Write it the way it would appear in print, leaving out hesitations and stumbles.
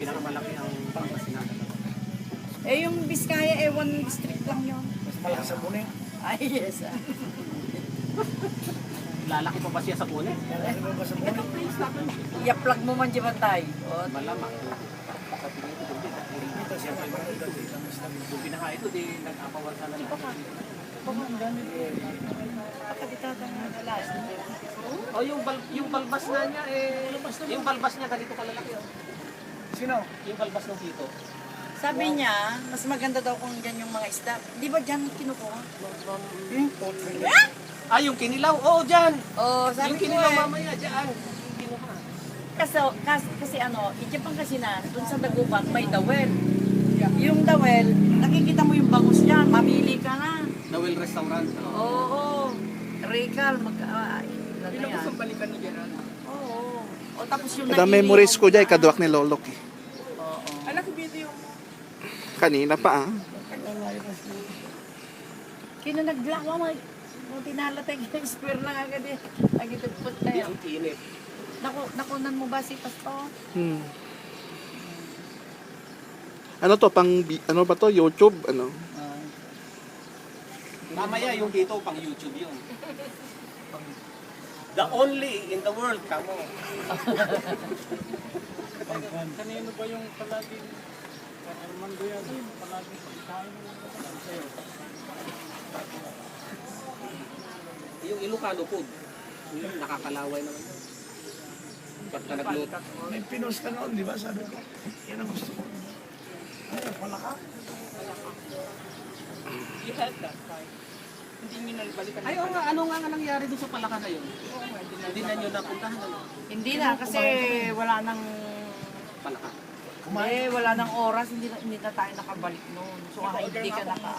Pinakamalaki ang Pangasinan. Eh, yung Biskaya, one district lang yun. Mas malaki sa Buning. Ay, yes. Lalaki pa ba siya sa Pune? Malaki ba sa Buning? I-plug mo man di ba tayo? O, Malamang. Sa tingin ko din. Ito siya may mga dati. Yung pinaka ito, di nag-apawan sa lalaki. Oh, yung balbas na niya yung balbas niya ganito kalalaki. Oh. Sino? Yung balbas ng dito. sabi niya, mas maganda daw kung dyan yung mga isda. Di ba dyan kinukuha? Ah, yung kinilaw. Oo, dyan. Oh, sabi Yung ko kinilaw eh. mamaya, dyan. Yung kinuha. Kasi ano, Japan kasi na, dun sa Dagupan, may dawel. Yung dawel, nakikita mo yung bangus dyan, mamili ka na. Nawel Restaurant. Oo, Regal, Pinakasang balikan ni Gerald. Oo. O tapos yung Kada memories ko dyan, kaduwak ni Lolok eh. Oo. Alam ko video mo. Kanina pa ah. Kino nag-vlog mo, tinalatay yung square lang agad eh. Nagitagpot na Hindi yun. ang init. Nakunan mo ba si Pastor? Hmm. Ano to, ano ba to, YouTube, ano? Mamaya yung dito pang YouTube yun. The only in the world, kamo. Kanino ba yung palaging Armando yan? Palaging pagkain mo sa'yo. Yung Ilocano food. Nakakalaway naman yun. Pagka nagluto. May pinos ka noon, di ba? Sabi ko, yan ang gusto ko. Ay, wala ka. You had that time. Hindi nyo nalibalikan. Ay, oo nga. Ano nga nangyari doon sa Palaka na yun? Hindi na nyo napuntahan. Ano? Hindi na, kasi wala nang... Palaka. Eh, wala nang oras, hindi na tayo nakabalik noon. So, hindi ka naka...